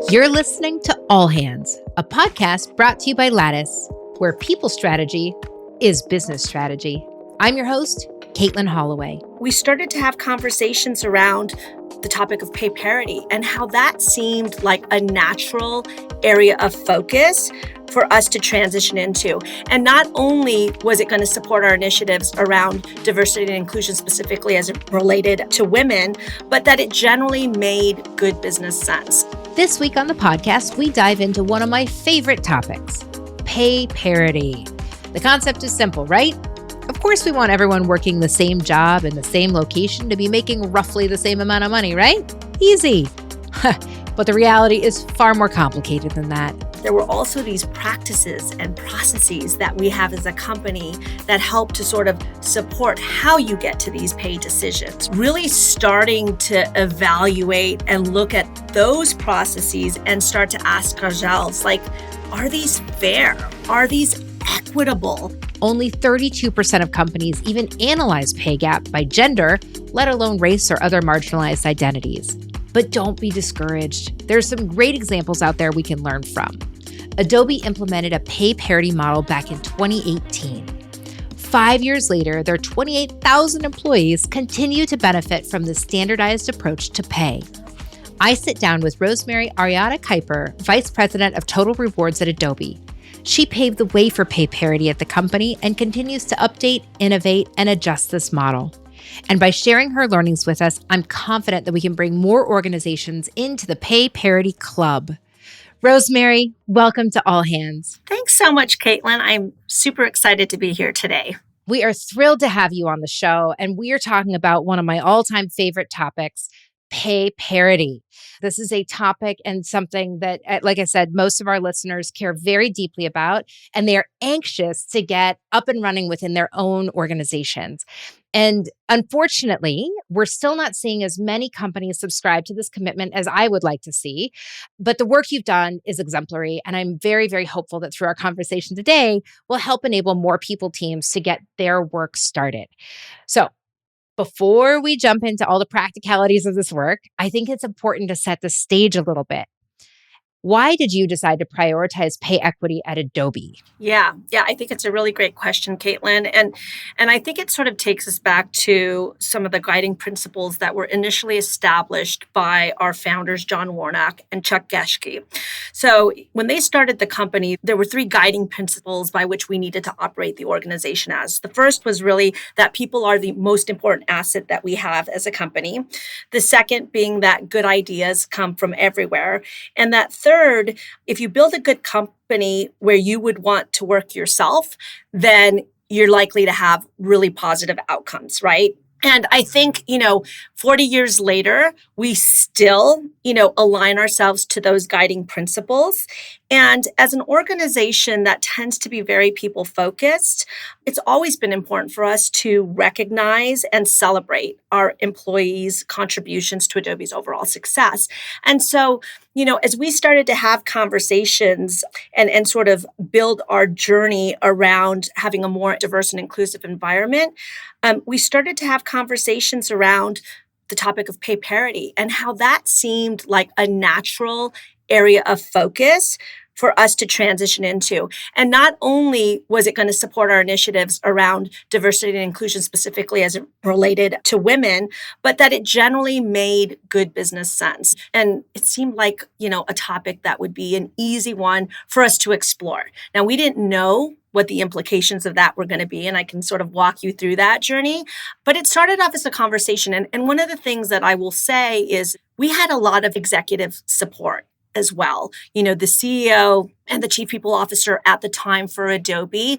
You're listening to All Hands, a podcast brought to you by Lattice, where people strategy is business strategy. I'm your host, Katelin Holloway. We started to have conversations around the topic of pay parity and how that seemed like a natural area of focus for us to transition into. And not only was it going to support our initiatives around diversity and inclusion, specifically as it related to women, but that it generally made good business sense. This week on the podcast, we dive into one of my favorite topics, pay parity. The concept is simple, right? Of course, we want everyone working the same job in the same location to be making roughly the same amount of money, right? Easy. But the reality is far more complicated than that. There were also these practices and processes that we have as a company that help to sort of support how you get to these pay decisions. Really starting to evaluate and look at those processes and start to ask ourselves, like, are these fair? Are these equitable? Only 32% of companies even analyze pay gap by gender, let alone race or other marginalized identities. But don't be discouraged. There's some great examples out there we can learn from. Adobe implemented a pay parity model back in 2018. 5 years later, their 28,000 employees continue to benefit from the standardized approach to pay. I sit down with Rosemary Arriada-Keiper, Vice President of Total Rewards at Adobe. She paved the way for pay parity at the company and continues to update, innovate, and adjust this model. And by sharing her learnings with us, I'm confident that we can bring more organizations into the pay parity club. Rosemary, welcome to All Hands. Thanks so much, Katelin. I'm super excited to be here today. We are thrilled to have you on the show, and we are talking about one of my all-time favorite topics, pay parity. This is a topic and something that, like I said, most of our listeners care very deeply about, and they are anxious to get up and running within their own organizations. And unfortunately, we're still not seeing as many companies subscribe to this commitment as I would like to see. But the work you've done is exemplary. And I'm very, very hopeful that through our conversation today, we'll help enable more people teams to get their work started. So before we jump into all the practicalities of this work, I think it's important to set the stage a little bit. Why did you decide to prioritize pay equity at Adobe? Yeah, I think it's a really great question, Katelin. And I think it sort of takes us back to some of the guiding principles that were initially established by our founders, John Warnock and Chuck Geschke. So when they started the company, there were three guiding principles by which we needed to operate the organization as. The first was really that people are the most important asset that we have as a company. The second being that good ideas come from everywhere. And that third, if you build a good company where you would want to work yourself, then you're likely to have really positive outcomes, right? And I think, 40 years later, we still, align ourselves to those guiding principles. And as an organization that tends to be very people focused, it's always been important for us to recognize and celebrate our employees' contributions to Adobe's overall success. And so, as we started to have conversations and sort of build our journey around having a more diverse and inclusive environment, we started to have conversations around the topic of pay parity and how that seemed like a natural area of focus for us to transition into. And not only was it going to support our initiatives around diversity and inclusion, specifically as it related to women, but that it generally made good business sense. And it seemed like, a topic that would be an easy one for us to explore. Now, we didn't know what the implications of that were going to be, and I can sort of walk you through that journey. But it started off as a conversation. And one of the things that I will say is we had a lot of executive support as well. The CEO and the chief people officer at the time for Adobe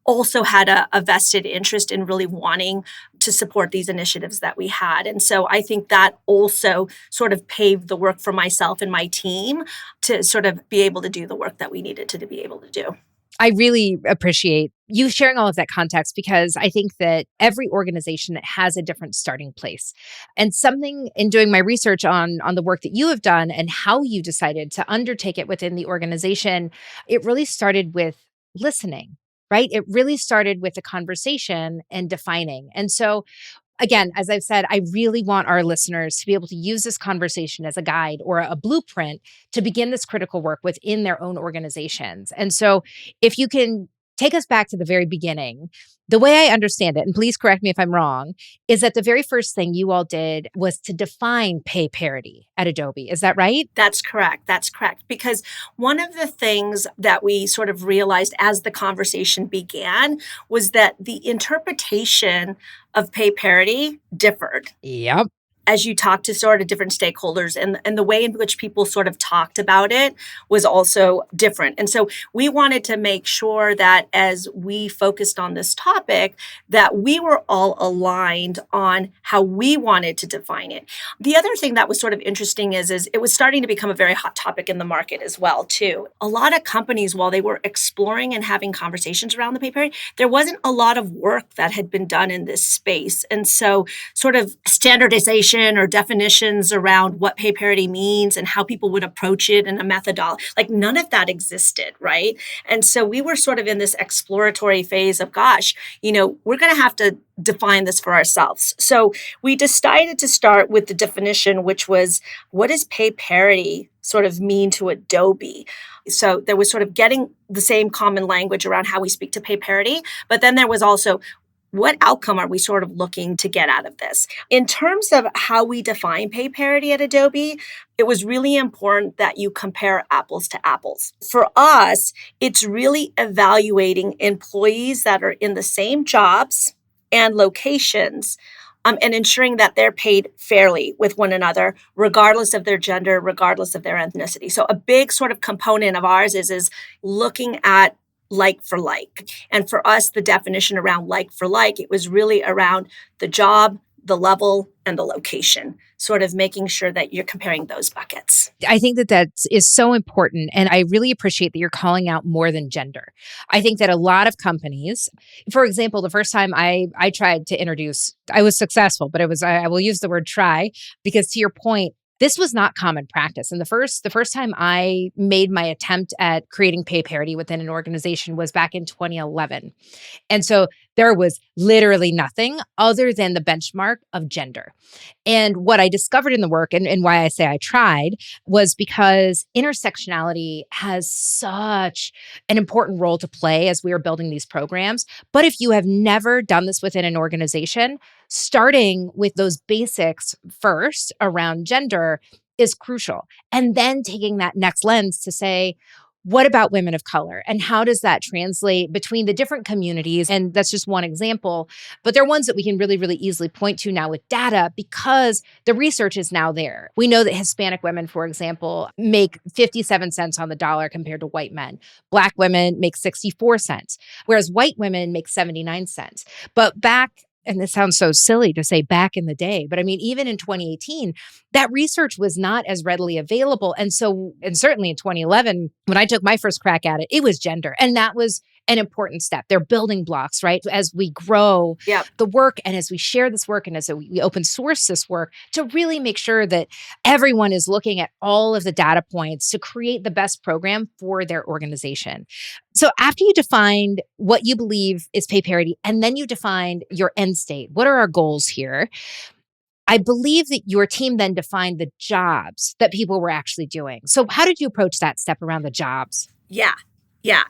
also had a vested interest in really wanting to support these initiatives that we had. And so I think that also sort of paved the work for myself and my team to sort of be able to do the work that we needed to be able to do. I really appreciate you sharing all of that context, because I think that every organization has a different starting place. And something in doing my research on the work that you have done and how you decided to undertake it within the organization, it really started with listening, right? It really started with the conversation and defining. And so Again, as I've said, I really want our listeners to be able to use this conversation as a guide or a blueprint to begin this critical work within their own organizations. And so, if you can take us back to the very beginning, the way I understand it, and please correct me if I'm wrong, is that the very first thing you all did was to define pay parity at Adobe. Is that right? That's correct. That's correct. Because one of the things that we sort of realized as the conversation began was that the interpretation of pay parity differed Yep. as you talk to sort of different stakeholders, and the way in which people sort of talked about it was also different. And so we wanted to make sure that as we focused on this topic, that we were all aligned on how we wanted to define it. The other thing that was sort of interesting is it was starting to become a very hot topic in the market as well, too. A lot of companies, while they were exploring and having conversations around the pay parity, there wasn't a lot of work that had been done in this space. And so sort of standardization or definitions around what pay parity means and how people would approach it and a methodology, like none of that existed, right? And so we were sort of in this exploratory phase of, gosh, we're going to have to define this for ourselves. So we decided to start with the definition, which was, what does pay parity sort of mean to Adobe? So there was sort of getting the same common language around how we speak to pay parity, but then there was also, what outcome are we sort of looking to get out of this? In terms of how we define pay parity at Adobe, it was really important that you compare apples to apples. For us, it's really evaluating employees that are in the same jobs and locations, and ensuring that they're paid fairly with one another, regardless of their gender, regardless of their ethnicity. So a big sort of component of ours is looking at like for like. And for us, the definition around like for like, it was really around the job, the level, and the location, sort of making sure that you're comparing those buckets. I think that is so important. And I really appreciate that you're calling out more than gender. I think that a lot of companies, for example, the first time I tried to introduce, I was successful, but I will use the word try, because to your point, this was not common practice. And the first time I made my attempt at creating pay parity within an organization was back in 2011. And so there was literally nothing other than the benchmark of gender. And what I discovered in the work, and why I say I tried, was because intersectionality has such an important role to play as we are building these programs. But if you have never done this within an organization, starting with those basics first around gender is crucial. And then taking that next lens to say, what about women of color? And how does that translate between the different communities? And that's just one example, but they're ones that we can really, really easily point to now with data because the research is now there. We know that Hispanic women, for example, make 57 cents on the dollar compared to white men. Black women make 64 cents, whereas white women make 79 cents. But and this sounds so silly to say back in the day, but I mean, even in 2018, that research was not as readily available. And certainly in 2011, when I took my first crack at it, it was gender. And that was an important step. They're building blocks, right? As we grow the work and as we share this work and as we open source this work to really make sure that everyone is looking at all of the data points to create the best program for their organization. So after you defined what you believe is pay parity, and then you defined your end state, what are our goals here? I believe that your team then defined the jobs that people were actually doing. So how did you approach that step around the jobs? Yeah.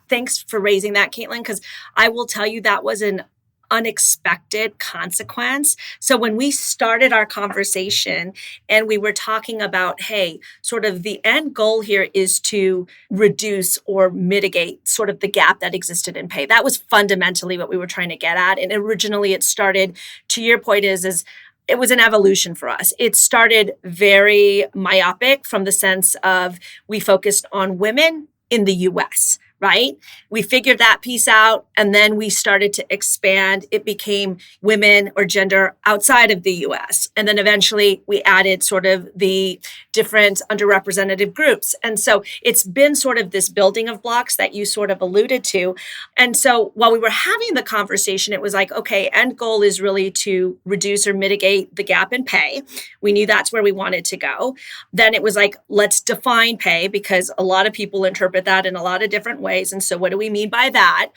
Thanks for raising that, Katelin, because I will tell you that was an unexpected consequence. So when we started our conversation and we were talking about, hey, sort of the end goal here is to reduce or mitigate sort of the gap that existed in pay. That was fundamentally what we were trying to get at. And originally it started, to your point, is it was an evolution for us. It started very myopic from the sense of we focused on women in the US, right? We figured that piece out and then we started to expand. It became women or gender outside of the US. And then eventually we added sort of the different underrepresented groups. And so it's been sort of this building of blocks that you sort of alluded to. And so while we were having the conversation, it was like, okay, end goal is really to reduce or mitigate the gap in pay. We knew that's where we wanted to go. Then it was like, let's define pay because a lot of people interpret that in a lot of different ways. ways. And so what do we mean by that?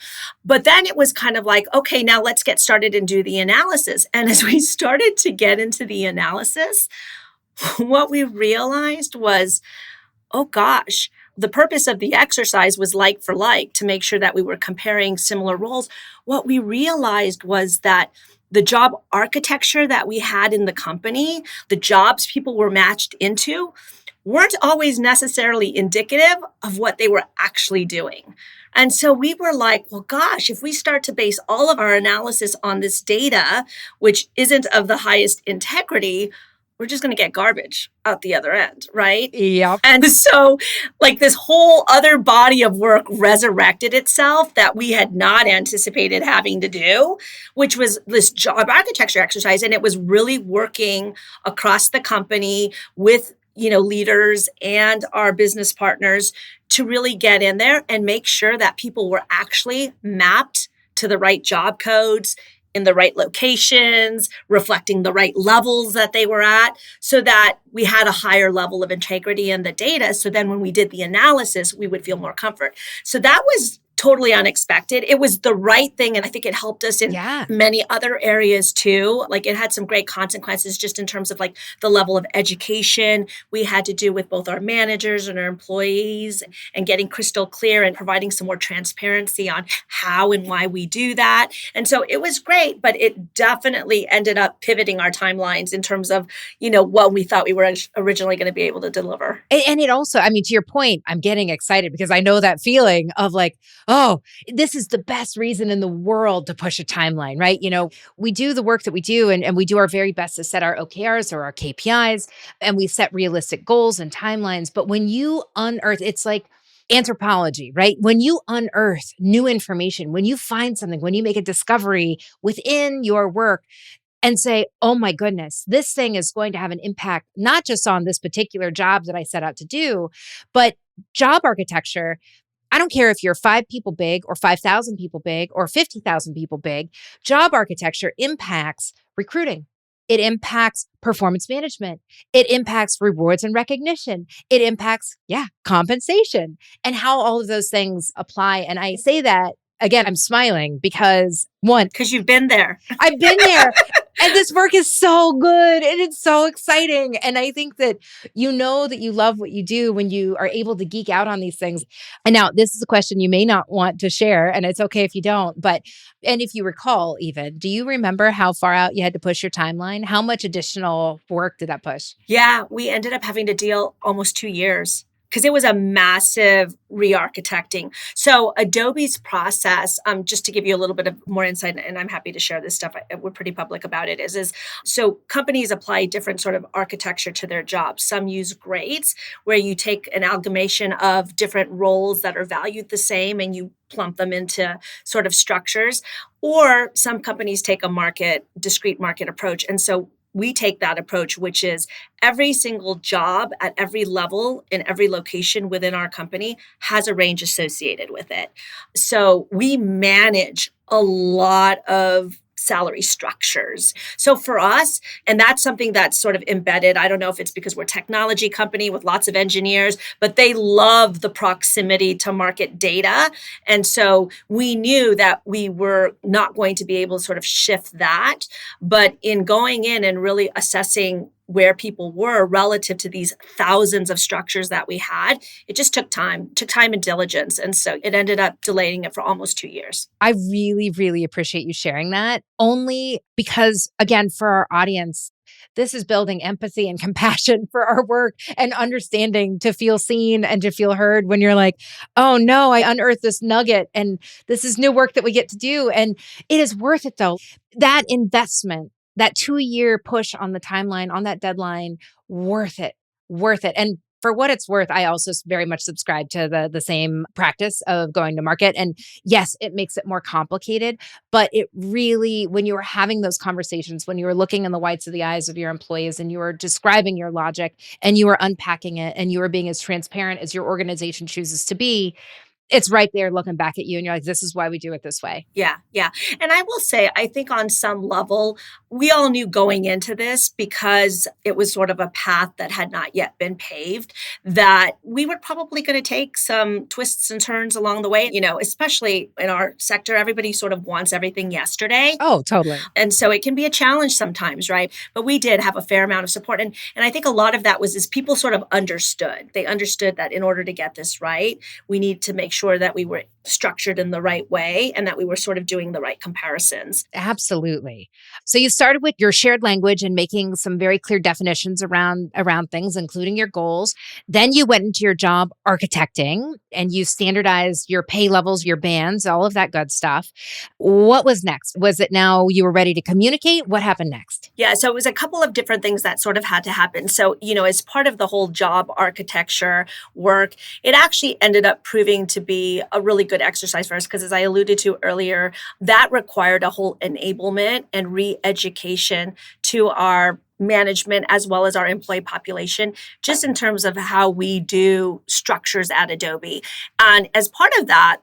But then it was kind of like, okay, now let's get started and do the analysis. And as we started to get into the analysis, what we realized was, oh gosh, the purpose of the exercise was like for like to make sure that we were comparing similar roles. What we realized was that the job architecture that we had in the company, the jobs people were matched into, weren't always necessarily indicative of what they were actually doing. And so we were like, well, gosh, if we start to base all of our analysis on this data, which isn't of the highest integrity, we're just going to get garbage out the other end, right? Yep. And so, like, this whole other body of work resurrected itself that we had not anticipated having to do, which was this job architecture exercise. And it was really working across the company with, leaders and our business partners to really get in there and make sure that people were actually mapped to the right job codes in the right locations, reflecting the right levels that they were at, so that we had a higher level of integrity in the data. So then when we did the analysis, we would feel more comfort. So that was totally unexpected. It was the right thing. And I think it helped us in many other areas too. Like, it had some great consequences just in terms of like the level of education we had to do with both our managers and our employees, and getting crystal clear and providing some more transparency on how and why we do that. And so it was great, but it definitely ended up pivoting our timelines in terms of, what we thought we were originally going to be able to deliver. And it also, I mean, to your point, I'm getting excited because I know that feeling of like, oh, this is the best reason in the world to push a timeline, right? We do the work that we do, and we do our very best to set our OKRs or our KPIs, and we set realistic goals and timelines. But when you unearth, it's like anthropology, right? When you unearth new information, when you find something, when you make a discovery within your work, and say, oh my goodness, this thing is going to have an impact, not just on this particular job that I set out to do, but job architecture. I don't care if you're 5 people big or 5,000 people big or 50,000 people big, job architecture impacts recruiting. It impacts performance management. It impacts rewards and recognition. It impacts, compensation, and how all of those things apply. And I say that, again, I'm smiling because because you've been there. I've been there. And this work is so good and it's so exciting. And I think that that you love what you do when you are able to geek out on these things. And now this is a question you may not want to share, and it's okay if you don't, and if you recall even, do you remember how far out you had to push your timeline? How much additional work did that push? Yeah, we ended up having to deal almost 2 years, because it was a massive re-architecting. So Adobe's process, just to give you a little bit of more insight, and I'm happy to share this stuff, we're pretty public about it, is so companies apply different sort of architecture to their jobs. Some use grades, where you take an amalgamation of different roles that are valued the same and you plump them into sort of structures. Or some companies take a discrete market approach. And so we take that approach, which is every single job at every level in every location within our company has a range associated with it. So we manage a lot of salary structures. So for us, and that's something that's sort of embedded. I don't know if it's because we're a technology company with lots of engineers, but they love the proximity to market data. And so we knew that we were not going to be able to sort of shift that. But in going in and really assessing where people were relative to these thousands of structures that we had, it just took time and diligence. And so it ended up delaying it for almost 2 years. I really, really appreciate you sharing that, only because, again, for our audience, this is building empathy and compassion for our work and understanding to feel seen and to feel heard when you're like, oh no, I unearthed this nugget and this is new work that we get to do. And it is worth it though. That investment, that 2-year push on the timeline, on that deadline, worth it. And for what it's worth, I also very much subscribe to the same practice of going to market. And yes, it makes it more complicated, but it really, when you are having those conversations, when you are looking in the whites of the eyes of your employees and you are describing your logic and you are unpacking it and you are being as transparent as your organization chooses to be, It's right there looking back at you and you're like, this is why we do it this way. Yeah, yeah. And I will say, I think on some level, we all knew going into this because it was sort of a path that had not yet been paved, that we were probably going to take some twists and turns along the way. Especially in our sector, everybody sort of wants everything yesterday. Oh, totally. And so it can be a challenge sometimes, right? But we did have a fair amount of support. And I think a lot of that was is people sort of understood. They understood that in order to get this right, we need to make sure that we were structured in the right way and that we were sort of doing the right comparisons. Absolutely. So you started with your shared language and making some very clear definitions around things, including your goals. Then you went into your job architecting and you standardized your pay levels, your bands, all of that good stuff. What was next? Was it now you were ready to communicate? What happened next? Yeah, so it was a couple of different things that sort of had to happen. So, as part of the whole job architecture work, it actually ended up proving to be a really good exercise for us because, as I alluded to earlier, that required a whole enablement and re-education to our management as well as our employee population, just in terms of how we do structures at Adobe. And as part of that,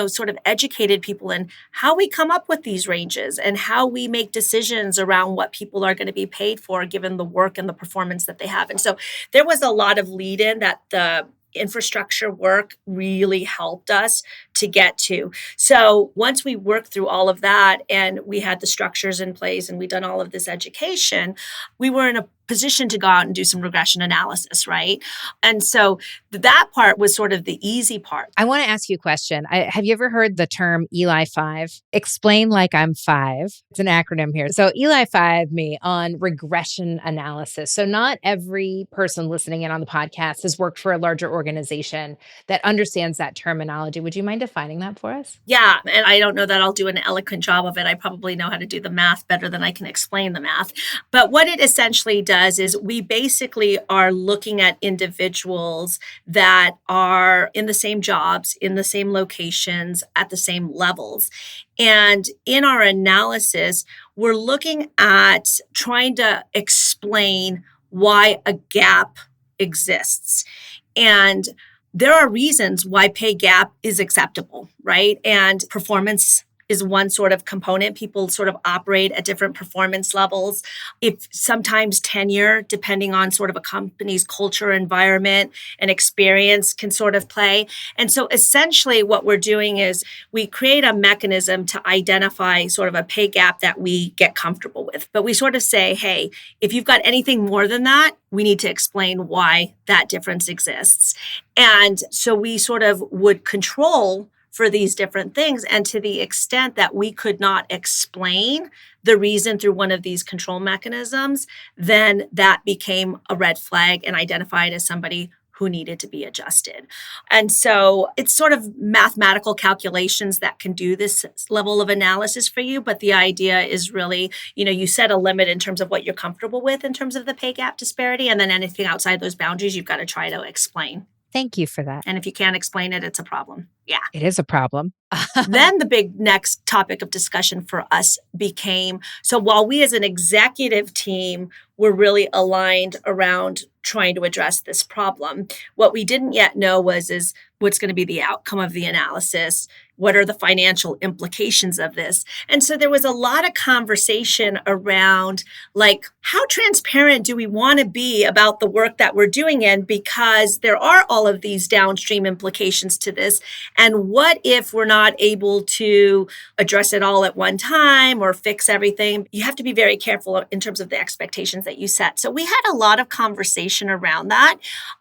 sort of educated people in how we come up with these ranges and how we make decisions around what people are going to be paid for given the work and the performance that they have. And so there was a lot of lead in that the infrastructure work really helped us to get to. So once we worked through all of that and we had the structures in place and we'd done all of this education, we were in a position to go out and do some regression analysis, right? And so that part was sort of the easy part. I want to ask you a question. Have you ever heard the term Eli 5? Explain like I'm 5. It's an acronym here. So Eli 5 me on regression analysis. So not every person listening in on the podcast has worked for a larger organization that understands that terminology. Would you mind defining that for us? Yeah, and I don't know that I'll do an eloquent job of it. I probably know how to do the math better than I can explain the math. But what it essentially does is we basically are looking at individuals that are in the same jobs, in the same locations, at the same levels. And in our analysis, we're looking at trying to explain why a gap exists. And there are reasons why pay gap is acceptable, right? And performance is one sort of component. People sort of operate at different performance levels. If sometimes tenure, depending on sort of a company's culture, environment, and experience can sort of play. And so essentially what we're doing is we create a mechanism to identify sort of a pay gap that we get comfortable with. But we sort of say, hey, if you've got anything more than that, we need to explain why that difference exists. And so we sort of would control for these different things. And to the extent that we could not explain the reason through one of these control mechanisms, then that became a red flag and identified as somebody who needed to be adjusted. And so it's sort of mathematical calculations that can do this level of analysis for you. But the idea is really, you set a limit in terms of what you're comfortable with in terms of the pay gap disparity. And then anything outside those boundaries, you've got to try to explain. Thank you for that. And if you can't explain it, it's a problem. Yeah. It is a problem. Then the big next topic of discussion for us became, so while we as an executive team were really aligned around trying to address this problem, what we didn't yet know is what's going to be the outcome of the analysis? What are the financial implications of this? And so there was a lot of conversation around how transparent do we want to be about the work that we're doing in, because there are all of these downstream implications to this. And what if we're not able to address it all at one time or fix everything? You have to be very careful in terms of the expectations that you set. So we had a lot of conversation around that.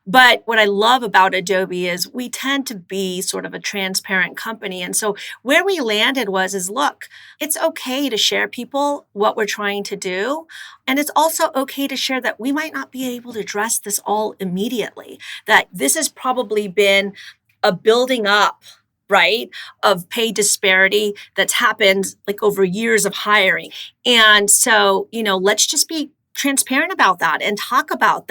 But what I love about Adobe is we tend to be sort of a transparent company. And so where we landed is look, it's okay to share people what we're trying to do. And it's also okay to share that we might not be able to address this all immediately, that this has probably been a building up, right, of pay disparity that's happened over years of hiring. And so, let's just be transparent about that and talk about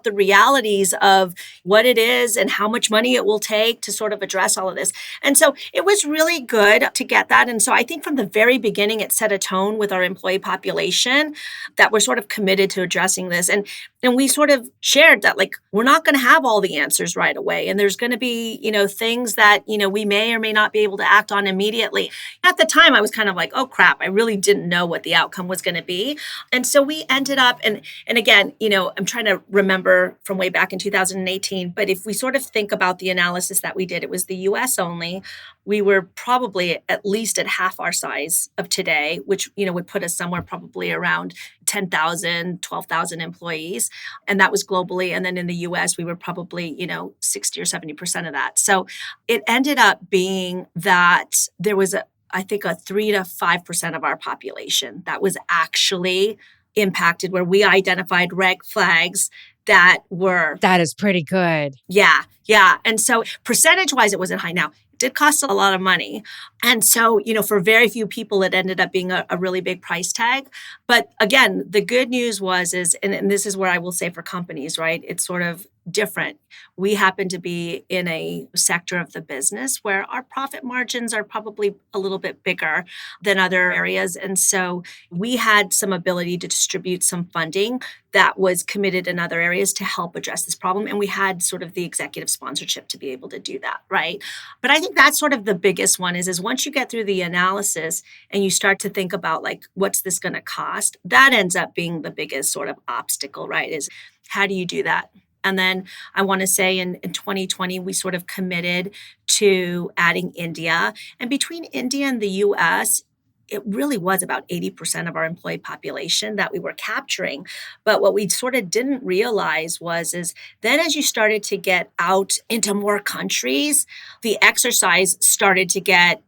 the realities of what it is and how much money it will take to sort of address all of this. And so it was really good to get that. And so I think from the very beginning, it set a tone with our employee population that we're sort of committed to addressing this. And And we sort of shared that, like, we're not going to have all the answers right away. And there's going to be, things that, we may or may not be able to act on immediately. At the time, I was kind of like, oh, crap, I really didn't know what the outcome was going to be. And so we ended up, and again, I'm trying to remember from way back in 2018, but if we sort of think about the analysis that we did, it was the US only. We were probably at least at half our size of today, which, would put us somewhere probably around 10,000, 12,000 employees. And that was globally. And then in the US, we were probably, 60 or 70% of that. So it ended up being that there was I think a 3 to 5% of our population that was actually impacted, where we identified red flags that were. That is pretty good. Yeah. Yeah. And so percentage wise, it wasn't high. Now, it did cost a lot of money. And so, for very few people, it ended up being a really big price tag. But again, the good news and this is where I will say for companies, right? It's sort of different. We happen to be in a sector of the business where our profit margins are probably a little bit bigger than other areas. And so we had some ability to distribute some funding that was committed in other areas to help address this problem. And we had sort of the executive sponsorship to be able to do that, right? But I think that's sort of the biggest one is once you get through the analysis and you start to think about like, what's this going to cost? That ends up being the biggest sort of obstacle, right? Is how do you do that? And then I want to say in 2020, we sort of committed to adding India. And between India and the US, it really was about 80% of our employee population that we were capturing. But what we sort of didn't realize is then as you started to get out into more countries, the exercise started to get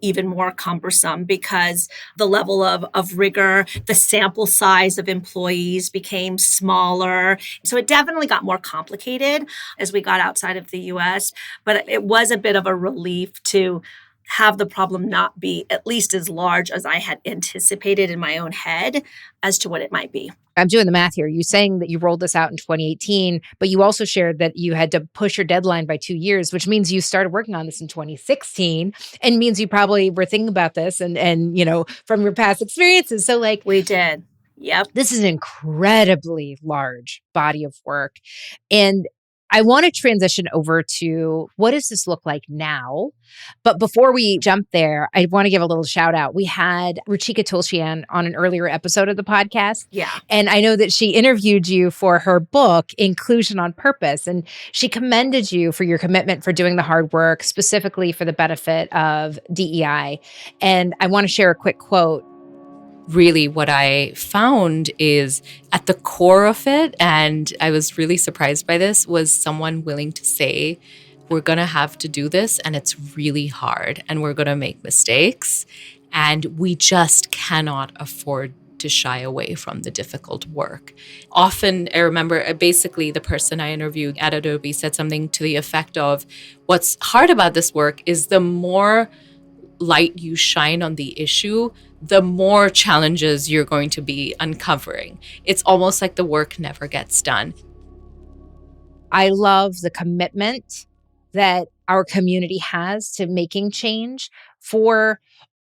even more cumbersome because the level of rigor, the sample size of employees became smaller. So it definitely got more complicated as we got outside of the US. But it was a bit of a relief to have the problem not be at least as large as I had anticipated in my own head as to what it might be. I'm doing the math here. You're saying that you rolled this out in 2018, but you also shared that you had to push your deadline by 2 years, which means you started working on this in 2016 and means you probably were thinking about this and from your past experiences. So like we did. Yep. This is an incredibly large body of work. And I want to transition over to what does this look like now? But before we jump there, I want to give a little shout out. We had Ruchika Tulsian on an earlier episode of the podcast. Yeah. And I know that she interviewed you for her book, Inclusion on Purpose. And she commended you for your commitment for doing the hard work, specifically for the benefit of DEI. And I want to share a quick quote. Really, what I found is at the core of it, and I was really surprised by this, was someone willing to say, we're going to have to do this, and it's really hard, and we're going to make mistakes, and we just cannot afford to shy away from the difficult work. Often, I remember basically the person I interviewed at Adobe said something to the effect of, what's hard about this work is the more light you shine on the issue, the more challenges you're going to be uncovering. It's almost like the work never gets done. I love the commitment that our community has to making change for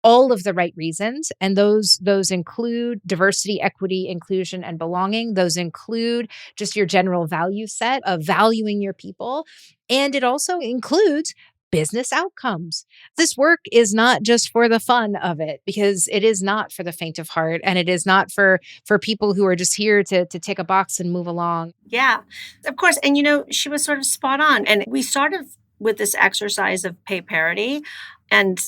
all of the right reasons. And those include diversity, equity, inclusion, and belonging. Those include just your general value set of valuing your people. And it also includes business outcomes. This work is not just for the fun of it, because it is not for the faint of heart, and it is not for people who are just here to tick a box and move along. Yeah, of course. And, she was sort of spot on. And we started with this exercise of pay parity. And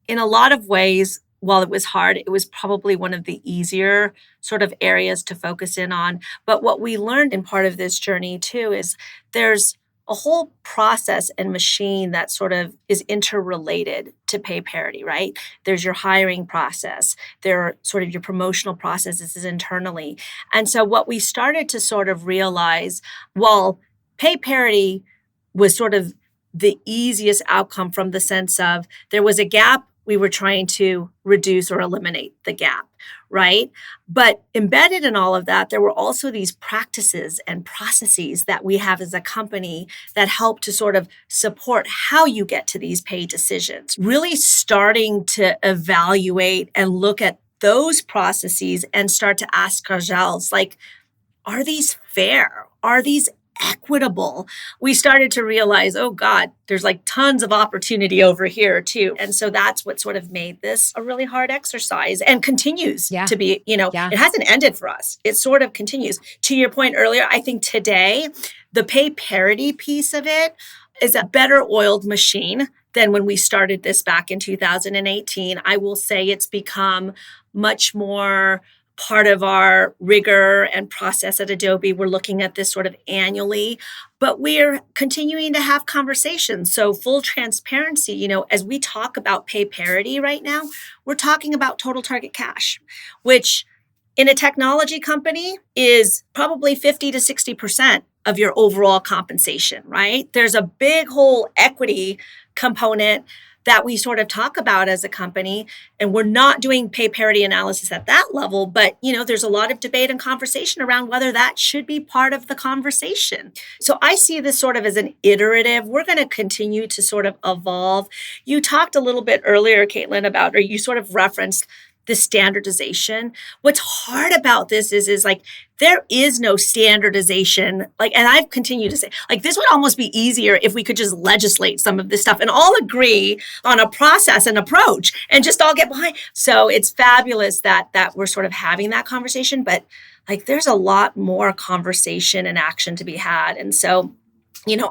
in a lot of ways, while it was hard, it was probably one of the easier sort of areas to focus in on. But what we learned in part of this journey, too, is there's a whole process and machine that sort of is interrelated to pay parity, right? There's your hiring process. There are sort of your promotional processes internally. And so what we started to sort of realize, while pay parity was sort of the easiest outcome from the sense of there was a gap, we were trying to reduce or eliminate the gap, right? But embedded in all of that, there were also these practices and processes that we have as a company that help to sort of support how you get to these pay decisions. Really starting to evaluate and look at those processes and start to ask ourselves, like, are these fair? Are these equitable? We started to realize, oh God, there's like tons of opportunity over here too. And so that's what sort of made this a really hard exercise and continues Yeah. to be, Yeah. it hasn't ended for us. It sort of continues. To your point earlier, I think today, the pay parity piece of it is a better oiled machine than when we started this back in 2018. I will say it's become much more part of our rigor and process at Adobe. We're looking at this sort of annually, but we're continuing to have conversations. So full transparency, as we talk about pay parity right now, we're talking about total target cash, which in a technology company is probably 50 to 60% of your overall compensation, right? There's a big whole equity component that we sort of talk about as a company, and we're not doing pay parity analysis at that level, but there's a lot of debate and conversation around whether that should be part of the conversation. So I see this sort of as an iterative. We're going to continue to sort of evolve. You talked a little bit earlier, Katelin, about, or you sort of referenced the standardization. What's hard about this is like, there is no standardization. And I've continued to say, this would almost be easier if we could just legislate some of this stuff and all agree on a process and approach and just all get behind. So it's fabulous that we're sort of having that conversation, but there's a lot more conversation and action to be had. And so,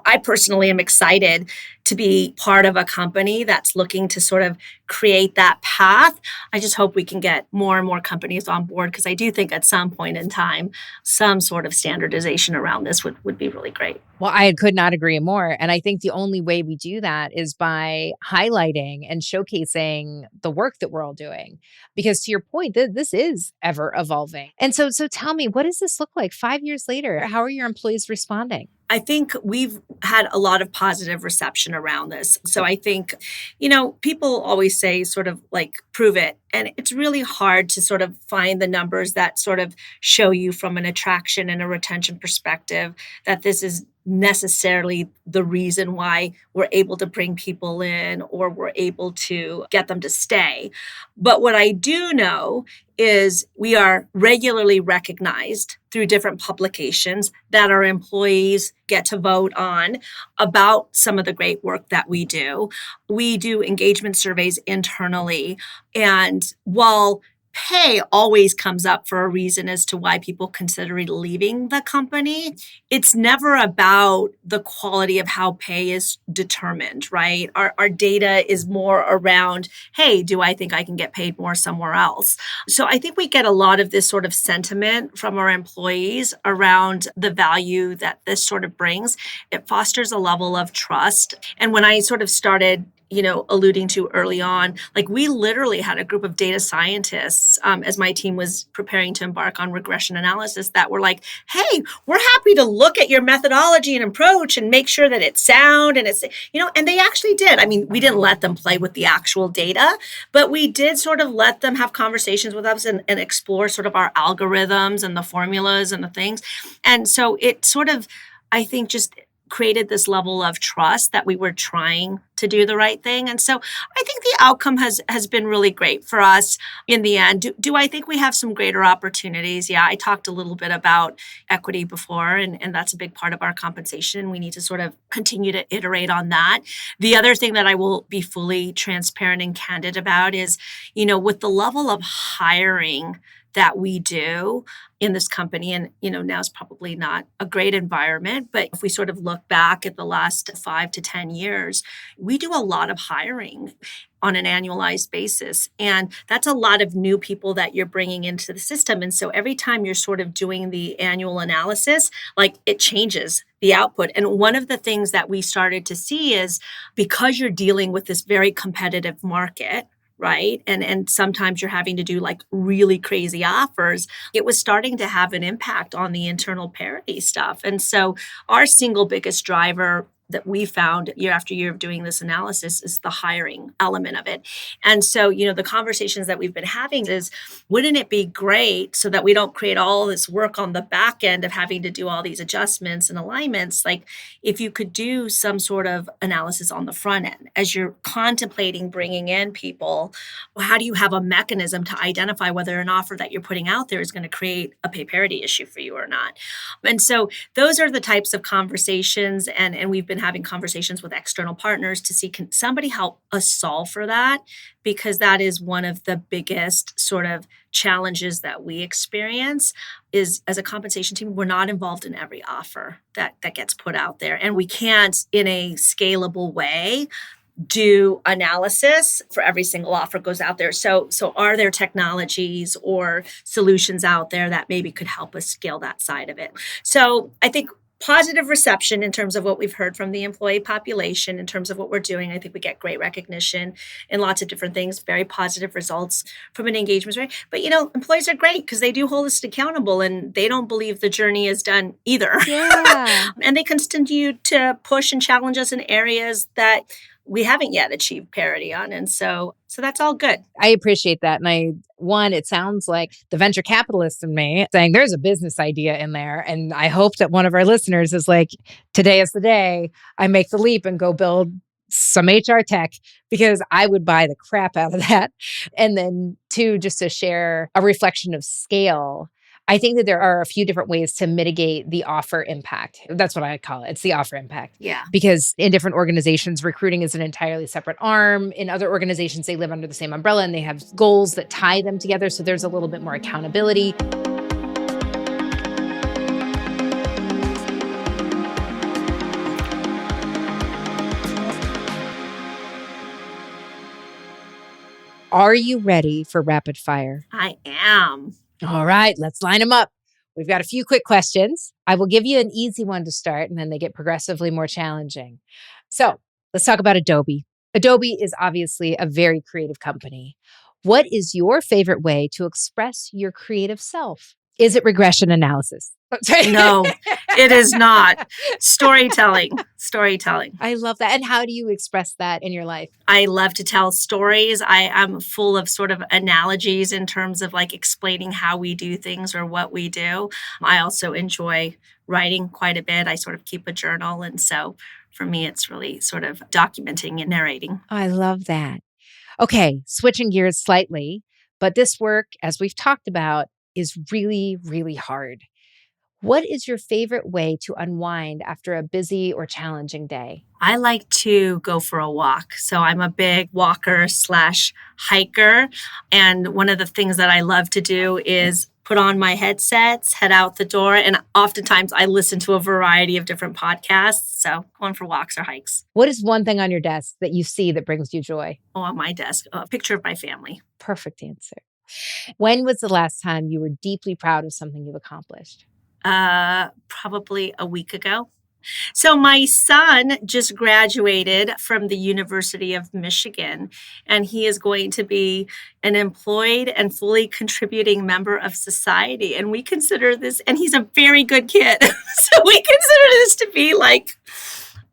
I personally am excited to be part of a company that's looking to sort of create that path. I just hope we can get more and more companies on board, because I do think at some point in time, some sort of standardization around this would be really great. Well, I could not agree more. And I think the only way we do that is by highlighting and showcasing the work that we're all doing. Because to your point, this is ever evolving. And so tell me, what does this look like 5 years later? How are your employees responding? I think we've had a lot of positive reception around this. So I think, people always say sort of prove it. And it's really hard to sort of find the numbers that sort of show you from an attraction and a retention perspective that this is necessarily the reason why we're able to bring people in or we're able to get them to stay. But what I do know is we are regularly recognized through different publications that our employees get to vote on about some of the great work that we do. We do engagement surveys internally. And while pay always comes up for a reason as to why people consider leaving the company, it's never about the quality of how pay is determined, right? Our data is more around, hey, do I think I can get paid more somewhere else? So I think we get a lot of this sort of sentiment from our employees around the value that this sort of brings. It fosters a level of trust. And when I sort of started alluding to early on, we literally had a group of data scientists as my team was preparing to embark on regression analysis that were like, hey, we're happy to look at your methodology and approach and make sure that it's sound and it's, and they actually did. I mean, we didn't let them play with the actual data, but we did sort of let them have conversations with us and explore sort of our algorithms and the formulas and the things. And so it sort of, I think, just created this level of trust that we were trying to do the right thing. And so I think the outcome has been really great for us in the end. Do I think we have some greater opportunities? Yeah, I talked a little bit about equity before, and that's a big part of our compensation. We need to sort of continue to iterate on that. The other thing that I will be fully transparent and candid about is, with the level of hiring that we do in this company. And, now is probably not a great environment, but if we sort of look back at the last 5 to 10 years, we do a lot of hiring on an annualized basis. And that's a lot of new people that you're bringing into the system. And so every time you're sort of doing the annual analysis, it changes the output. And one of the things that we started to see is because you're dealing with this very competitive market, right? And sometimes you're having to do really crazy offers. It was starting to have an impact on the internal parity stuff. And so our single biggest driver that we found year after year of doing this analysis is the hiring element of it. And so, the conversations that we've been having is, wouldn't it be great so that we don't create all this work on the back end of having to do all these adjustments and alignments? Like, if you could do some sort of analysis on the front end as you're contemplating bringing in people, how do you have a mechanism to identify whether an offer that you're putting out there is going to create a pay parity issue for you or not? And so those are the types of conversations, and we've been having conversations with external partners to see, can somebody help us solve for that? Because that is one of the biggest sort of challenges that we experience is, as a compensation team, we're not involved in every offer that gets put out there. And we can't, in a scalable way, do analysis for every single offer goes out there. So are there technologies or solutions out there that maybe could help us scale that side of it? So I think positive reception in terms of what we've heard from the employee population, in terms of what we're doing. I think we get great recognition in lots of different things, very positive results from an engagement rate. But, employees are great because they do hold us accountable and they don't believe the journey is done either. Yeah. And they continue to push and challenge us in areas that we haven't yet achieved parity on. And so that's all good. I appreciate that. And it sounds like the venture capitalist in me saying there's a business idea in there. And I hope that one of our listeners is like, today is the day I make the leap and go build some HR tech, because I would buy the crap out of that. And then two, just to share a reflection of scale. I think that there are a few different ways to mitigate the offer impact. That's what I call it. It's the offer impact. Yeah. Because in different organizations, recruiting is an entirely separate arm. In other organizations, they live under the same umbrella and they have goals that tie them together. So there's a little bit more accountability. Are you ready for rapid fire? I am. All right, let's line them up. We've got a few quick questions. I will give you an easy one to start, and then they get progressively more challenging. So let's talk about Adobe. Adobe is obviously a very creative company. What is your favorite way to express your creative self? Is it regression analysis? No, it is not. Storytelling. I love that. And how do you express that in your life? I love to tell stories. I'm full of sort of analogies in terms of like explaining how we do things or what we do. I also enjoy writing quite a bit. I sort of keep a journal. And so for me, it's really sort of documenting and narrating. I love that. Okay, switching gears slightly, but this work, as we've talked about, is really, really hard. What is your favorite way to unwind after a busy or challenging day? I like to go for a walk. So I'm a big walker/hiker. And one of the things that I love to do is put on my headsets, head out the door. And oftentimes I listen to a variety of different podcasts. So going for walks or hikes. What is one thing on your desk that you see that brings you joy? Oh, on my desk, a picture of my family. Perfect answer. When was the last time you were deeply proud of something you've accomplished? Probably a week ago. So my son just graduated from the University of Michigan, and he is going to be an employed and fully contributing member of society. And we consider this, and he's a very good kid. So we consider this to be like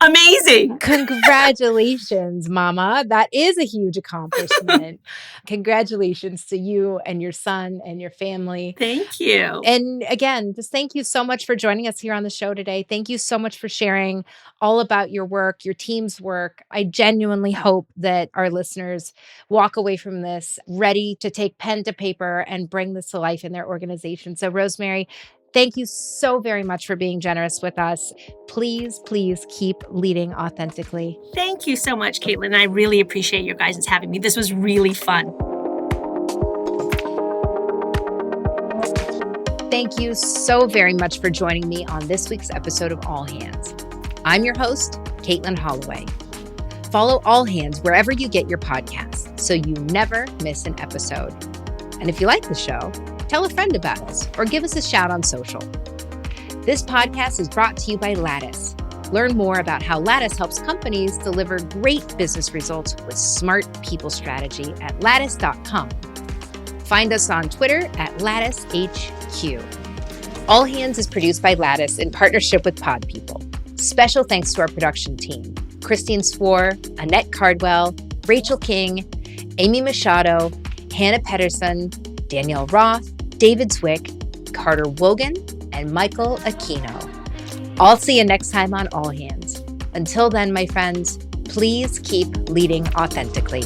amazing. Congratulations, Mama. That is a huge accomplishment. Congratulations to you and your son and your family. Thank you. And again, just thank you so much for joining us here on the show today. Thank you so much for sharing all about your work, your team's work. I genuinely hope that our listeners walk away from this ready to take pen to paper and bring this to life in their organization. So, Rosemary, thank you so very much for being generous with us. Please, please keep leading authentically. Thank you so much, Katelin. I really appreciate you guys having me. This was really fun. Thank you so very much for joining me on this week's episode of All Hands. I'm your host, Katelin Holloway. Follow All Hands wherever you get your podcasts so you never miss an episode. And if you like the show, tell a friend about us or give us a shout on social. This podcast is brought to you by Lattice. Learn more about how Lattice helps companies deliver great business results with smart people strategy at lattice.com. Find us on Twitter at LatticeHQ. All Hands is produced by Lattice in partnership with Pod People. Special thanks to our production team, Christine Swore, Annette Cardwell, Rachel King, Amy Machado, Hannah Pedersen, Danielle Roth, David Zwick, Carter Wogan, and Michael Aquino. I'll see you next time on All Hands. Until then, my friends, please keep leading authentically.